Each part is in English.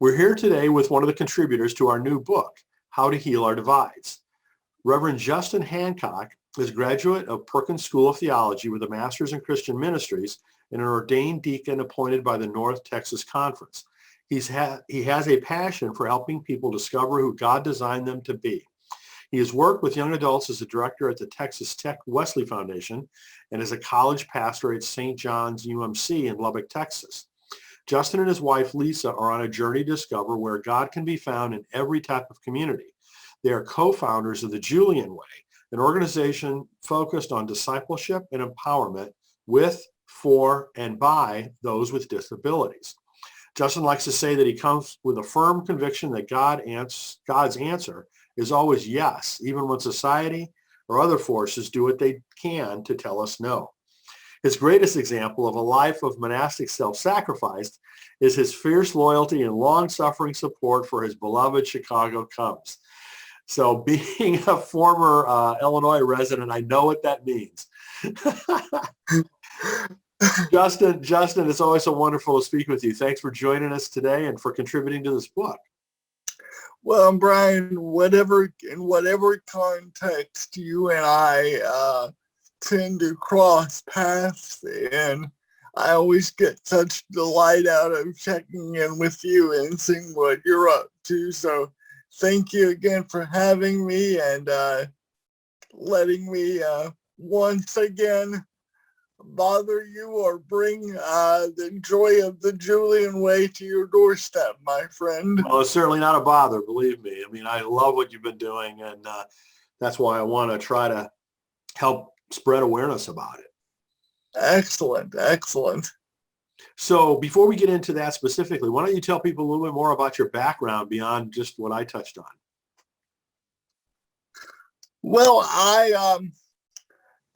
We're here today with one of the contributors to our new book, How to Heal Our Divides. Reverend Justin Hancock is a graduate of Perkins School of Theology with a master's in Christian ministries and an ordained deacon appointed by the North Texas Conference. He has a passion for helping people discover who God designed them to be. He has worked with young adults as a director at the Texas Tech Wesley Foundation and as a college pastor at St. John's UMC in Lubbock, Texas. Justin and his wife, Lisa, are on a journey to discover where God can be found in every type of community. They are co-founders of the Julian Way, an organization focused on discipleship and empowerment with, for, and by those with disabilities. Justin likes to say that he comes with a firm conviction that God's answer is always yes, even when society or other forces do what they can to tell us no. His greatest example of a life of monastic self-sacrifice is his fierce loyalty and long-suffering support for his beloved Chicago Cubs. So being a former Illinois resident, I know what that means. Justin, it's always so wonderful to speak with you. Thanks for joining us today and for contributing to this book. Well, Brian, in whatever context you and I tend to cross paths in, I always get such delight out of checking in with you and seeing what you're up to. So thank you again for having me and letting me once again bother you or bring the joy of the Julian Way to your doorstep, my friend. Well, it's certainly not a bother, believe me. I mean, I love what you've been doing, and that's why I want to try to help spread awareness about it. Excellent. So before we get into that specifically, why don't you tell people a little bit more about your background beyond just what I touched on? Well, I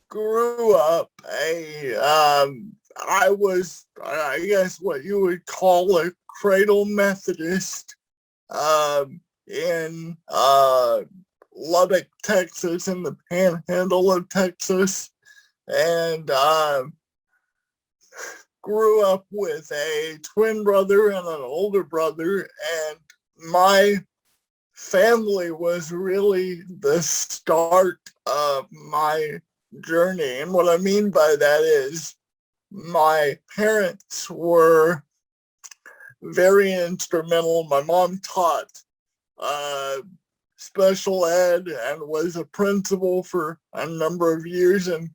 grew up I was, I guess, what you would call a cradle Methodist in Lubbock, Texas, in the panhandle of Texas, and grew up with a twin brother and an older brother, and my family was really the start of my journey. And what I mean by that is my parents were very instrumental. My mom taught special ed and was a principal for a number of years, and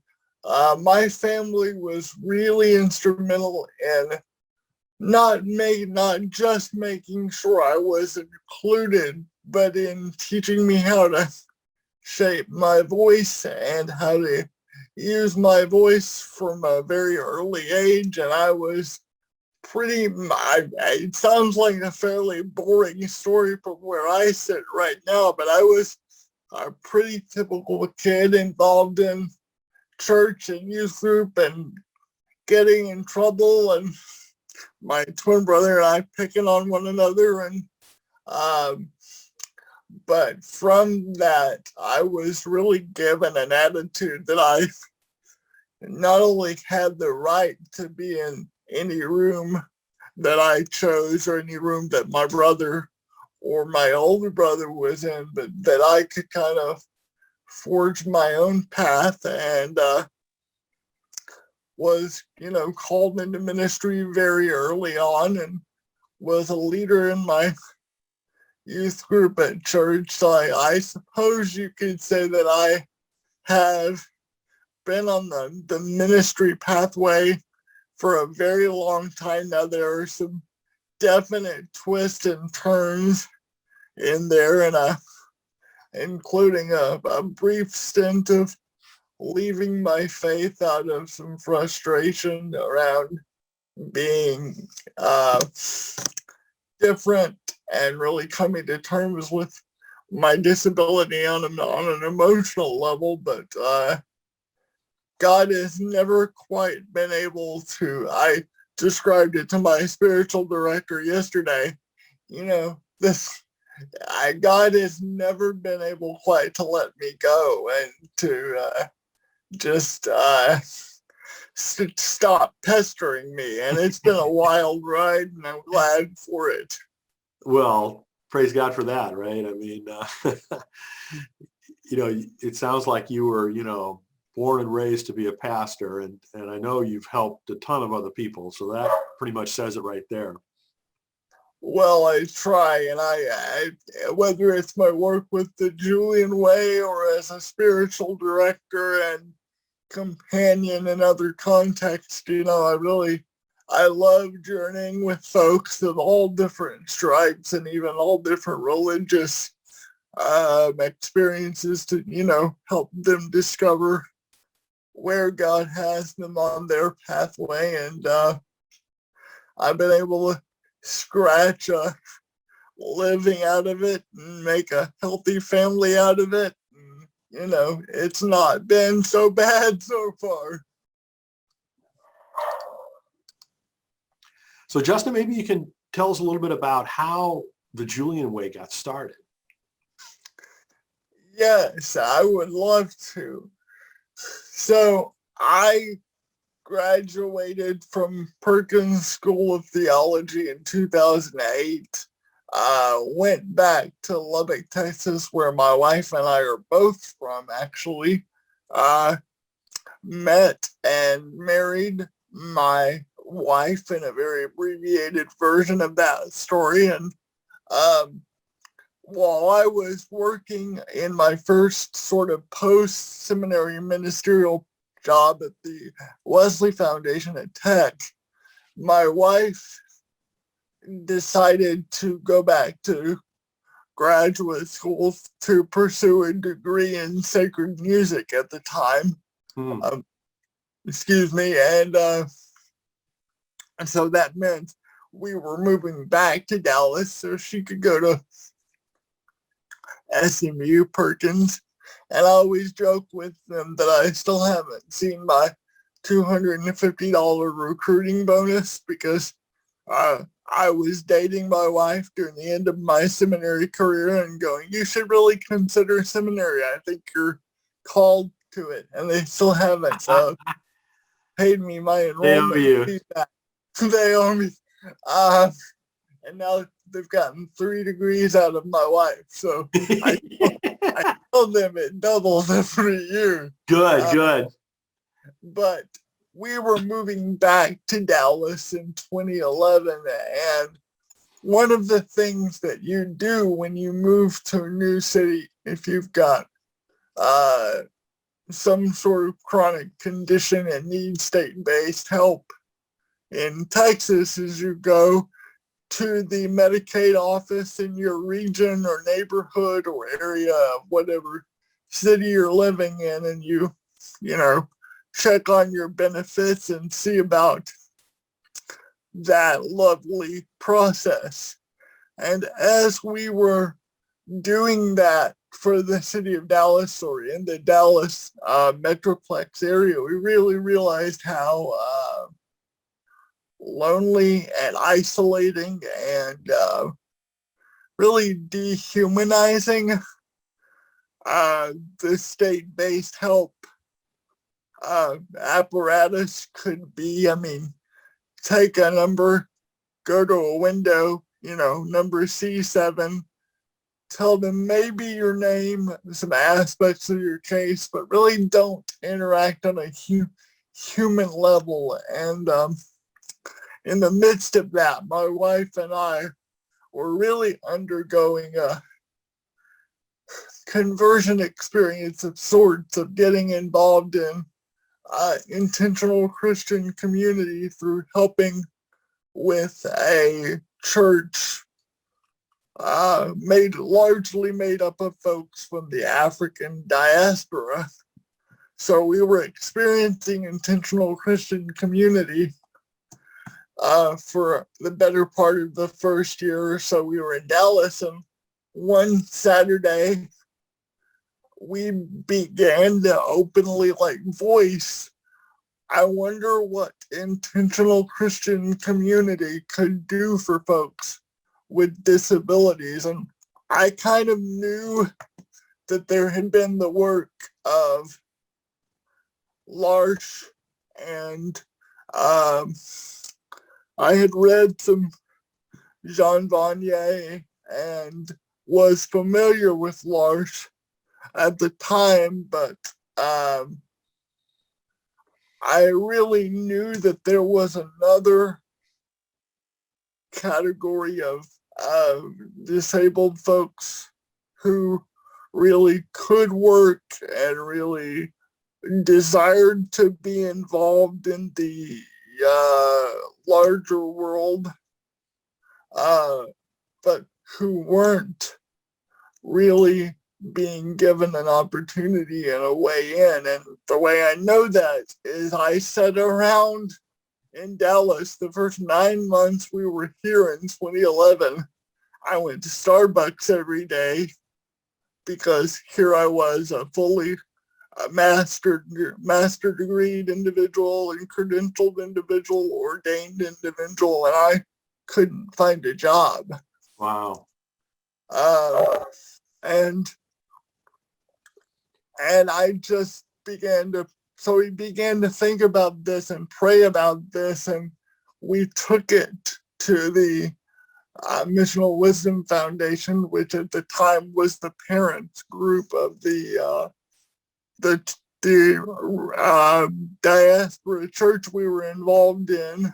my family was really instrumental in not just making sure I was included, but in teaching me how to shape my voice and how to use my voice from a very early age. And I was it sounds like a fairly boring story from where I sit right now, but I was a pretty typical kid involved in church and youth group and getting in trouble, and my twin brother and I picking on one another. And but from that, I was really given an attitude that I not only had the right to be in any room that I chose or any room that my brother or my older brother was in, but that I could kind of forge my own path, and was, called into ministry very early on and was a leader in my youth group at church. So I suppose you could say that I have been on the ministry pathway for a very long time now. There are some definite twists and turns in there, and including a brief stint of leaving my faith out of some frustration around being different and really coming to terms with my disability on an emotional level. But God has never quite been able to, I described it to my spiritual director yesterday, God has never been able quite to let me go and to just stop pestering me. And it's been a wild ride, and I'm glad for it. Well, praise God for that, right? I mean, it sounds like you were, born and raised to be a pastor, and I know you've helped a ton of other people. So that pretty much says it right there. Well, I try, and I whether it's my work with the Julian Way or as a spiritual director and companion in other contexts, I love journeying with folks of all different stripes and even all different religious experiences to, help them discover where God has them on their pathway. And I've been able to scratch a living out of it and make a healthy family out of it. And, it's not been so bad so far. So Justin, maybe you can tell us a little bit about how the Julian Way got started. Yes, I would love to. So I graduated from Perkins School of Theology in 2008. Went back to Lubbock, Texas, where my wife and I are both from, actually. Met and married my wife in a very abbreviated version of that story. And while I was working in my first sort of post-seminary ministerial job at the Wesley Foundation at Tech, my wife decided to go back to graduate school to pursue a degree in sacred music at the time. Excuse me. And so that meant we were moving back to Dallas so she could go to SMU Perkins. And I always joke with them that I still haven't seen my $250 recruiting bonus because I was dating my wife during the end of my seminary career and going, you should really consider seminary. I think you're called to it. And they still haven't paid me my enrollment fee back. They owe me. And now they've gotten 3 degrees out of my wife. So I told them it doubled every year. Good. But we were moving back to Dallas in 2011. And one of the things that you do when you move to a new city, if you've got some sort of chronic condition and need state-based help in Texas, is you go to the Medicaid office in your region or neighborhood or area of whatever city you're living in, and you check on your benefits and see about that lovely process. And as we were doing that for the city of Dallas or in the Dallas Metroplex area, we really realized how lonely and isolating and really dehumanizing the state-based help apparatus could be. I mean, take a number, go to a window, number C7, tell them maybe your name, some aspects of your case, but really don't interact on a human level. And in the midst of that, my wife and I were really undergoing a conversion experience of sorts, of getting involved in intentional Christian community through helping with a church largely made up of folks from the African diaspora. So we were experiencing intentional Christian community for the better part of the first year or so. We were in Dallas, and one Saturday we began to openly voice, I wonder what intentional Christian community could do for folks with disabilities. And I kind of knew that there had been the work of L'Arche, and I had read some Jean Vanier and was familiar with L'Arche at the time, but I really knew that there was another category of disabled folks who really could work and really desired to be involved in the larger world, but who weren't really being given an opportunity and a way in. And the way I know that is I sat around in Dallas the first 9 months we were here in 2011. I went to Starbucks every day because here I was, a fully master degreed individual and credentialed individual, ordained individual, and I couldn't find a job. Wow. And I just began to, so we began to think about this and pray about this, and we took it to the Missional Wisdom Foundation, which at the time was the parents group of the diaspora church we were involved in,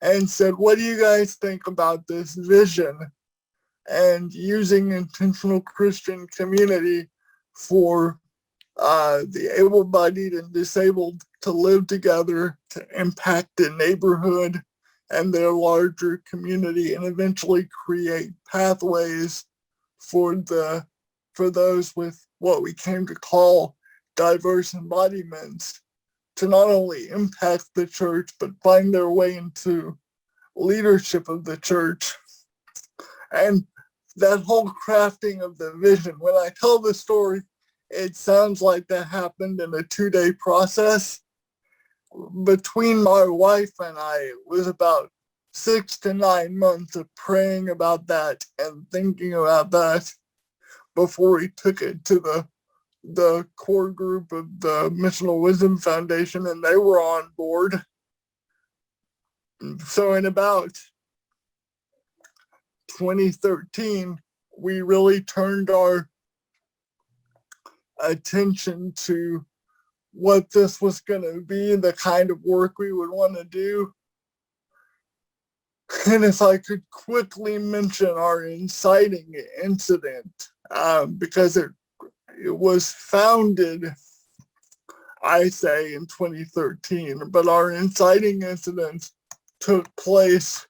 and said, what do you guys think about this vision and using intentional Christian community for the able-bodied and disabled to live together, to impact the neighborhood and their larger community, and eventually create pathways for those with what we came to call diverse embodiments to not only impact the church, but find their way into leadership of the church. And that whole crafting of the vision, when I tell the story, it sounds like that happened in a 2-day process. Between my wife and I, it was about 6 to 9 months of praying about that and thinking about that before we took it to the core group of the Missional Wisdom Foundation, and they were on board. So in about 2013, we really turned our attention to what this was going to be, the kind of work we would want to do. And if I could quickly mention our Inciting Incident, because it was founded, I say, in 2013, but our Inciting Incident took place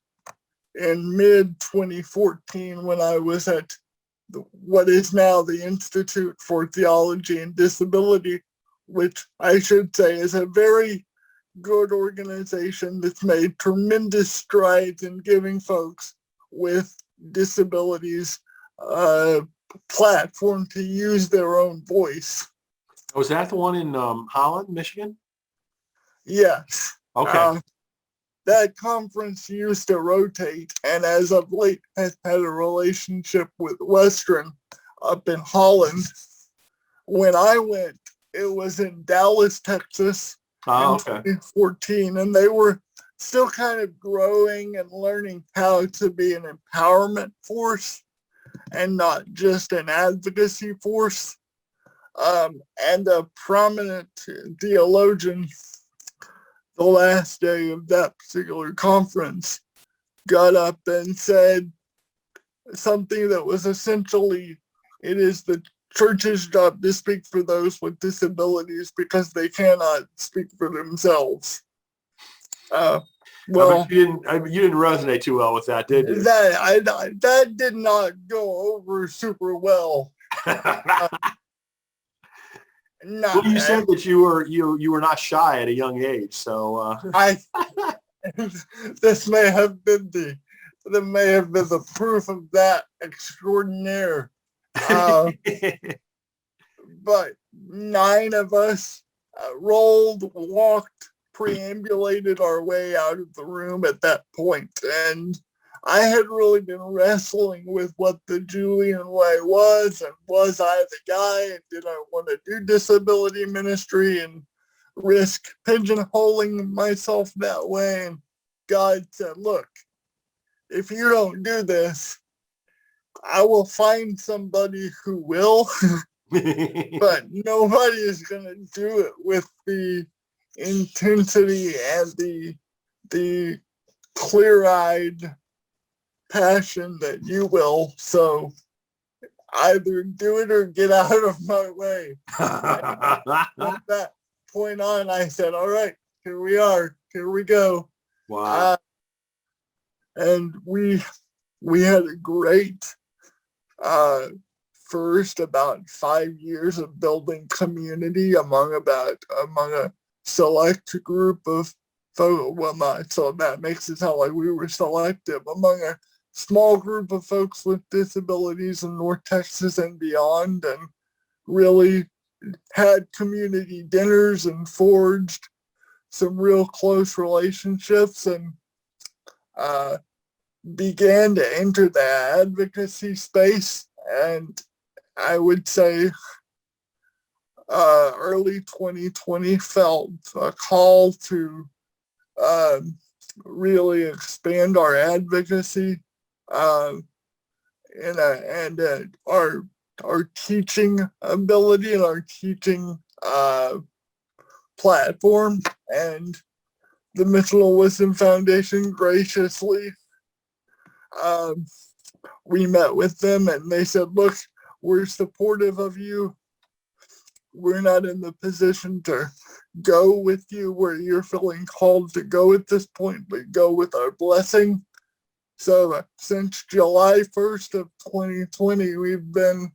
in mid-2014 when I was at what is now the Institute for Theology and Disability, which I should say is a very good organization that's made tremendous strides in giving folks with disabilities a platform to use their own voice. Was that the one in Holland, Michigan? Yes. Okay. That conference used to rotate, and as of late has had a relationship with Western up in Holland. When I went, it was in Dallas, Texas in 2014, and they were still kind of growing and learning how to be an empowerment force and not just an advocacy force. And a prominent theologian, the last day of that particular conference, got up and said something that was essentially, it is the church's job to speak for those with disabilities because they cannot speak for themselves. Well, you didn't resonate too well with that, did you? That did not go over super well. Well, you said that you were not shy at a young age, so this may have been the proof of that extraordinaire. But 9 of us rolled, walked, preambulated our way out of the room at that point, and I had really been wrestling with what the Julian Way was, and was I the guy, and did I want to do disability ministry and risk pigeonholing myself that way? And God said, look, if you don't do this, I will find somebody who will, but nobody is going to do it with the intensity and the clear-eyed passion that you will. So either do it or get out of my way. From that point on, I said, all right, here we are. Here we go. Wow. And we had a great first about 5 years of building community among a select group of folks. Well, not so that makes it sound like we were selective, among a small group of folks with disabilities in North Texas and beyond, and really had community dinners and forged some real close relationships, and began to enter the advocacy space. And I would say early 2020 felt a call to really expand our advocacy and our teaching ability and our teaching platform. And the Mitchell Wisdom Foundation graciously, we met with them and they said, look, we're supportive of you. We're not in the position to go with you where you're feeling called to go at this point, but go with our blessing. So since July 1st of 2020, we've been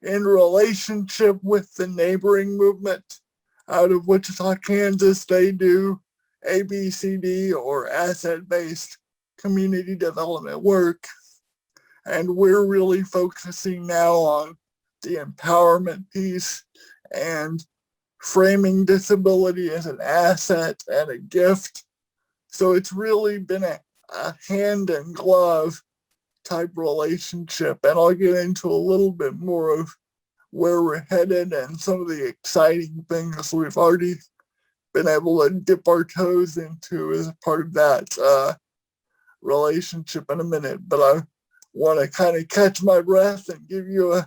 in relationship with the neighboring movement out of Wichita, Kansas. They do ABCD or asset-based community development work. And we're really focusing now on the empowerment piece and framing disability as an asset and a gift. So it's really been a hand and glove type relationship. And I'll get into a little bit more of where we're headed and some of the exciting things we've already been able to dip our toes into as a part of that relationship in a minute. But I want to kind of catch my breath and give you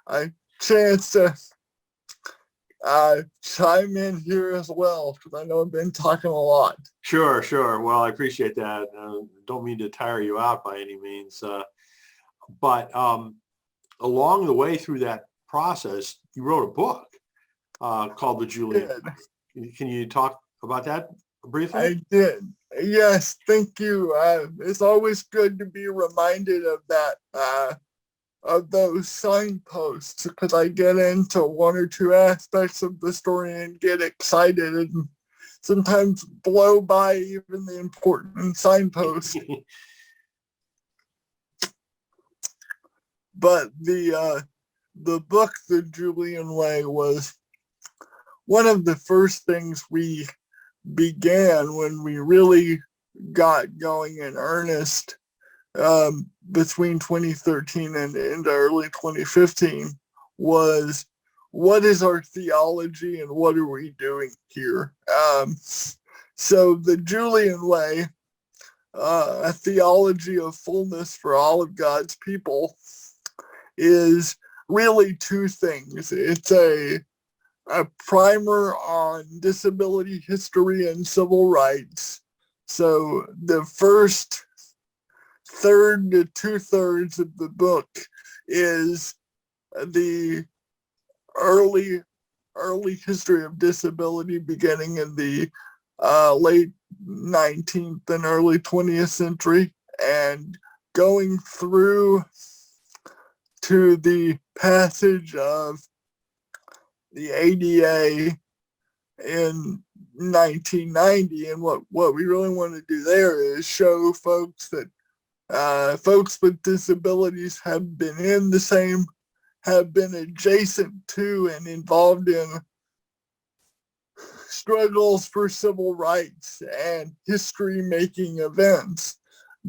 a chance to chime in here as well, because I know I've been talking a lot. Sure. Well, I appreciate that. Don't mean to tire you out by any means. But along the way through that process, you wrote a book called The Julian Way. Can you talk about that briefly? I did. Yes, thank you. It's always good to be reminded of that, of those signposts, because I get into one or two aspects of the story and get excited and sometimes blow by even the important signposts. But the book, The Julian Way, was one of the first things we began when we really got going in earnest between 2013 and into early 2015 was, what is our theology and what are we doing here? So the Julian Way, a theology of fullness for all of God's people, is really two things. It's a primer on disability history and civil rights. So the first third to 2/3 of the book is the early history of disability, beginning in the late 19th and early 20th century, and going through to the passage of the ADA in 1990. And what we really want to do there is show folks that folks with disabilities have been adjacent to and involved in struggles for civil rights and history-making events,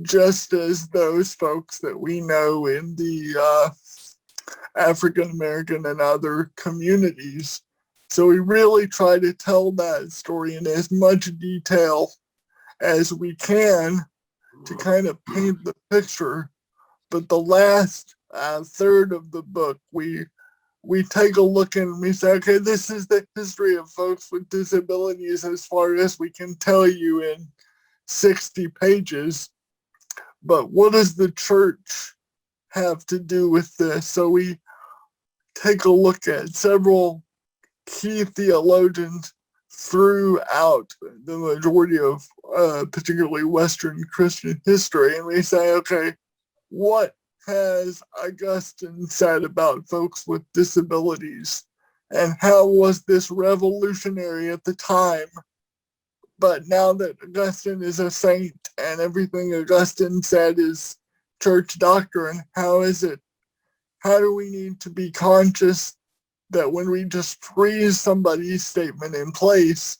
just as those folks that we know in the African American and other communities. So we really try to tell that story in as much detail as we can, to kind of paint the picture. But the last third of the book, we take a look and we say, okay, this is the history of folks with disabilities as far as we can tell you in 60 pages. But what does the church have to do with this? So we take a look at several key theologians throughout the majority of particularly Western Christian history. And we say, okay, what has Augustine said about folks with disabilities? And how was this revolutionary at the time? But now that Augustine is a saint and everything Augustine said is church doctrine, how do we need to be conscious that when we just freeze somebody's statement in place,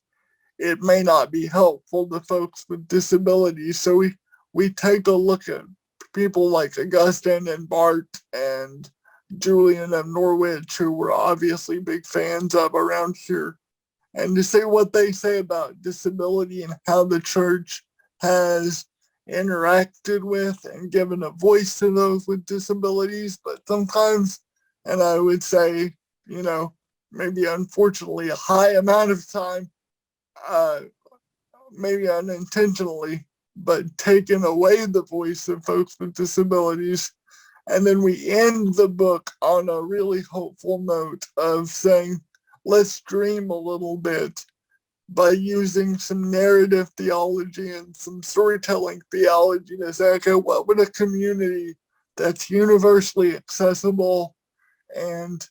it may not be helpful to folks with disabilities? So we take a look at people like Augustine and Bart and Julian of Norwich, who we're obviously big fans of around here, and to say what they say about disability and how the church has interacted with and given a voice to those with disabilities. But sometimes, and I would say, maybe unfortunately a high amount of time, maybe unintentionally, but taken away the voice of folks with disabilities. And then we end the book on a really hopeful note of saying, let's dream a little bit by using some narrative theology and some storytelling theology to say, okay, what would a community that's universally accessible and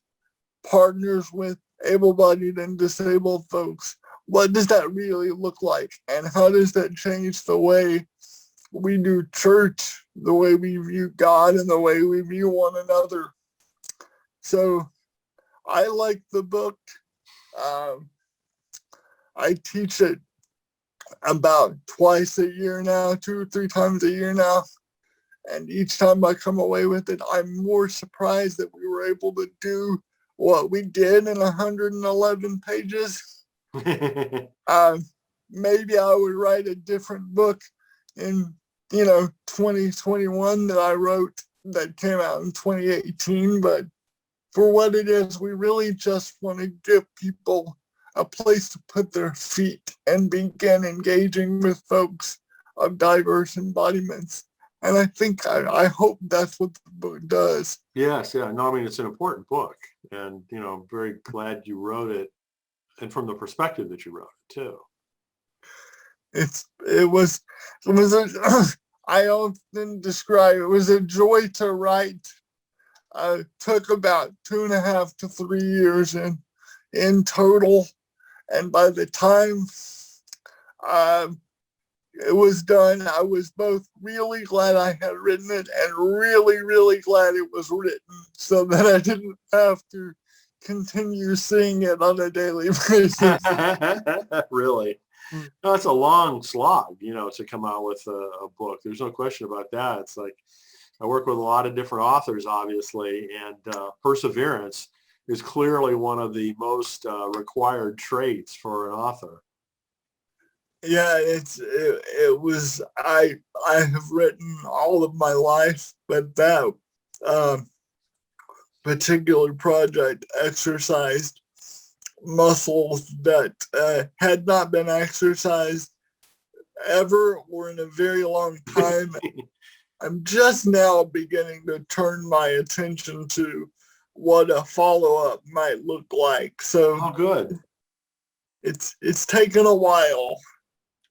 partners with able-bodied and disabled folks, what does that really look like? And how does that change the way we do church, the way we view God, and the way we view one another? So I like the book. I teach it about twice a year now, 2 or 3 times a year now. And each time I come away with it, I'm more surprised that we were able to do what we did in 111 pages. Maybe I would write a different book in 2021 that I wrote that came out in 2018. But for what it is, we really just want to give people a place to put their feet and begin engaging with folks of diverse embodiments. And I think, I hope that's what the book does. Yes, yeah. No, I mean, it's an important book. And, I'm very glad you wrote it, and from the perspective that you wrote it, too. I often describe it was a joy to write. Took about 2.5 to 3 years in total. And by the time it was done, I was both really glad I had written it and really, really glad it was written so that I didn't have to continue seeing it on a daily basis. Really? No, it's a long slog, to come out with a book. There's no question about that. It's like, I work with a lot of different authors, obviously, and perseverance is clearly one of the most required traits for an author. Yeah, it was, I have written all of my life, but that particular project exercised muscles that had not been exercised ever or in a very long time. I'm just now beginning to turn my attention to what a follow-up might look like. So good. It's taken a while.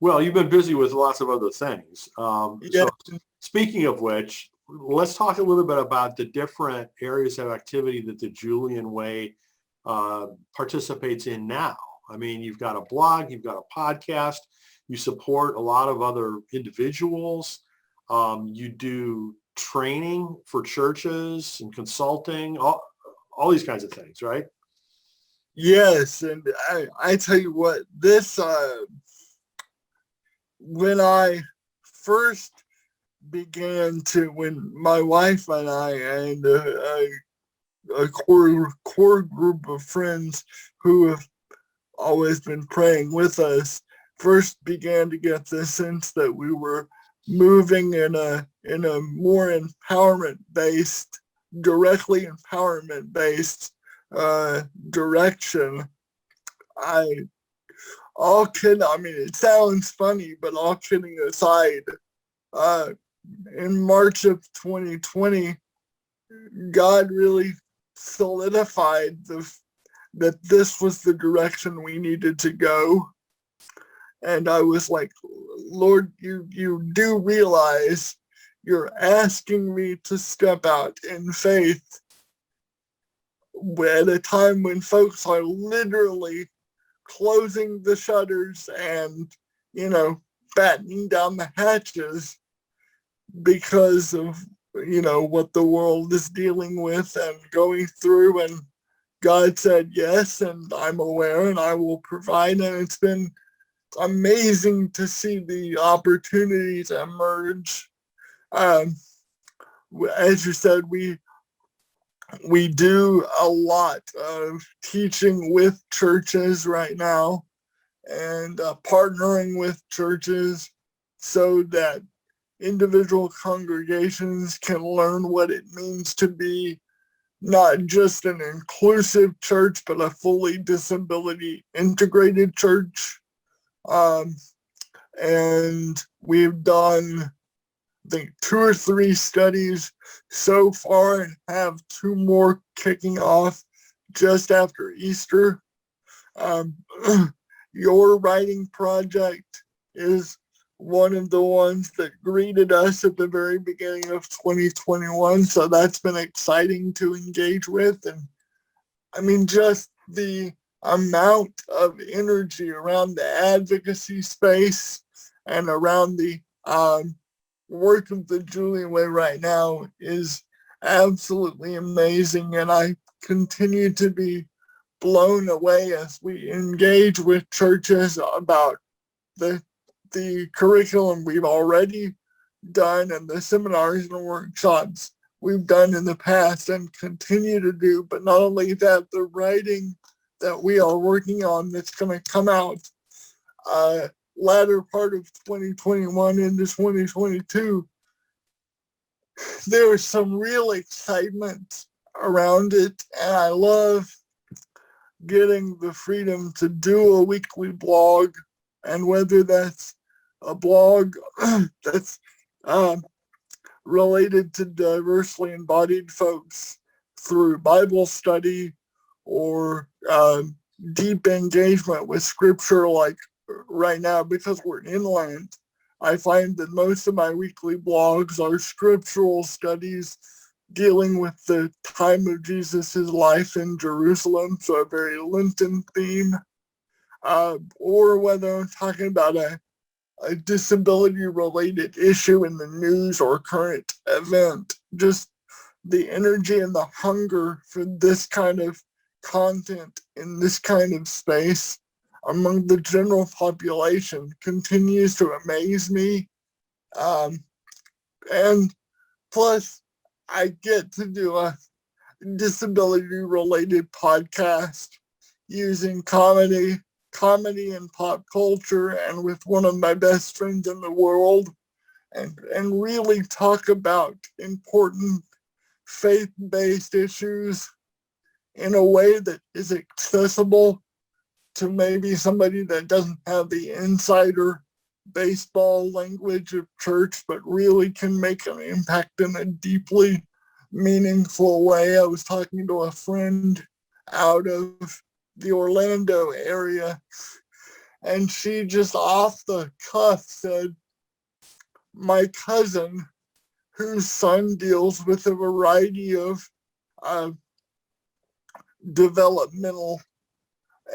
Well, you've been busy with lots of other things. Yeah. So speaking of which, let's talk a little bit about the different areas of activity that the Julian Way participates in now. I mean, you've got a blog, you've got a podcast, you support a lot of other individuals. You do training for churches and consulting, all these kinds of things, right? Yes, and I tell you what, this when I first began when my wife and I and a core group of friends who have always been praying with us first began to get the sense that we were moving in a more directly empowerment based direction. It sounds funny, but all kidding aside, in March of 2020, God really solidified that this was the direction we needed to go. And I was like, Lord, you do realize you're asking me to step out in faith at a time when folks are literally closing the shutters and, battening down the hatches because of, what the world is dealing with and going through. And God said yes, and I'm aware, and I will provide. And it's been amazing to see the opportunities emerge. As you said, we do a lot of teaching with churches right now and partnering with churches so that individual congregations can learn what it means to be not just an inclusive church, but a fully disability integrated church. And we've done, I think, 2 or 3 studies so far and have 2 more kicking off just after Easter. Your writing project is one of the ones that greeted us at the very beginning of 2021. So that's been exciting to engage with. And just the amount of energy around the advocacy space and around the work of the Julian Way right now is absolutely amazing. And I continue to be blown away as we engage with churches about the curriculum we've already done and the seminars and workshops we've done in the past and continue to do. But not only that, the writing that we are working on that's going to come out latter part of 2021 into 2022, there was some real excitement around it. And I love getting the freedom to do a weekly blog, and whether that's a blog that's related to diversely embodied folks through Bible study or deep engagement with scripture, like right now, because we're inland, I find that most of my weekly blogs are scriptural studies dealing with the time of Jesus's life in Jerusalem, so a very Lenten theme, or whether I'm talking about a disability-related issue in the news or current event. Just the energy and the hunger for this kind of content in this kind of space among the general population continues to amaze me. And plus, I get to do a disability-related podcast using comedy and pop culture and with one of my best friends in the world, and really talk about important faith-based issues in a way that is accessible to maybe somebody that doesn't have the insider baseball language of church, but really can make an impact in a deeply meaningful way. I was talking to a friend out of the Orlando area, and she just off the cuff said, my cousin, whose son deals with a variety of developmental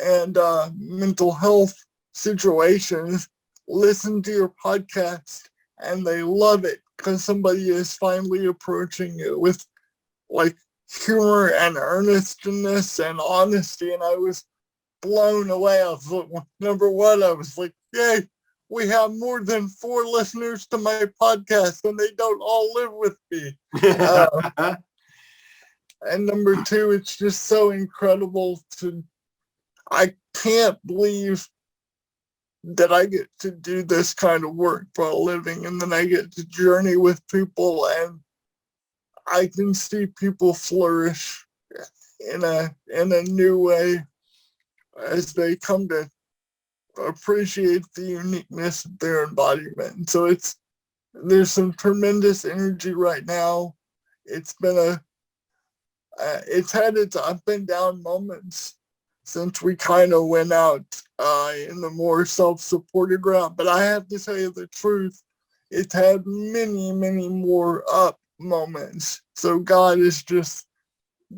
and mental health situations, listen to your podcast and they love it because somebody is finally approaching it with like humor and earnestness and honesty. And I was blown away. I was like, number one, I was like, yay, we have more than 4 listeners to my podcast and they don't all live with me. And number 2, it's just so incredible I can't believe that I get to do this kind of work for a living, and then I get to journey with people, and I can see people flourish in a new way as they come to appreciate the uniqueness of their embodiment. So there's some tremendous energy right now. It's been it's had its up and down moments since we kind of went out in the more self-supported route. But I have to tell you the truth, it's had many, many more up moments. So God has just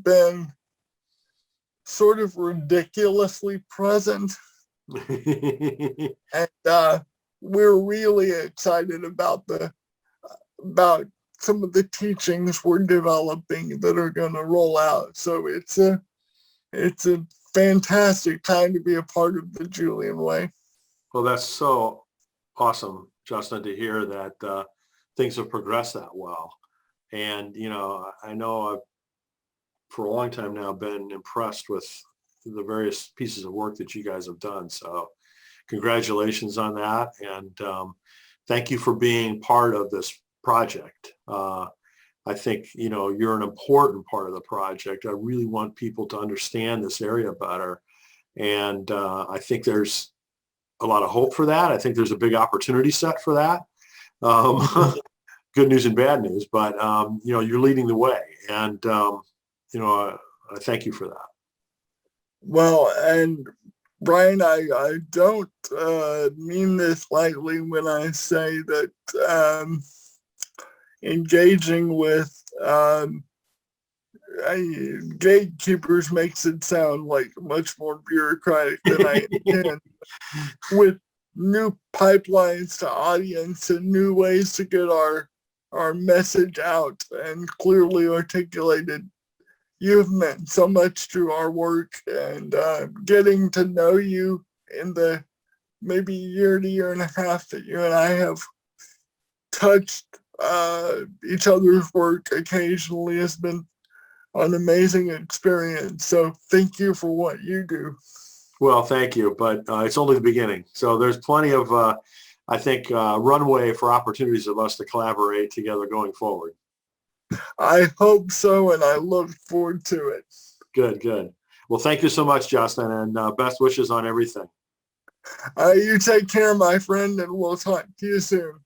been sort of ridiculously present. And we're really excited about some of the teachings we're developing that are going to roll out. So it's a fantastic time to be a part of the Julian Way. Well, that's so awesome, Justin, to hear that things have progressed that well. And, I know I've, for a long time now, been impressed with the various pieces of work that you guys have done. So congratulations on that. And thank you for being part of this project. I think, you're an important part of the project. I really want people to understand this area better. And I think there's a lot of hope for that. I think there's a big opportunity set for that. Good news and bad news, but, you're leading the way. And, I thank you for that. Well, and Brian, I don't mean this lightly when I say that engaging with gatekeepers makes it sound like much more bureaucratic than I intend. With new pipelines to audience and new ways to get our message out and clearly articulated, you've meant so much to our work, and getting to know you in the maybe year to year and a half that you and I have touched each other's work occasionally has been an amazing experience. So thank you for what you do. Well, thank you, but it's only the beginning. So there's plenty of, I think, runway for opportunities of us to collaborate together going forward. I hope so, and I look forward to it. Good, good. Well, thank you so much, Justin, and best wishes on everything. You take care, my friend, and we'll talk to you soon.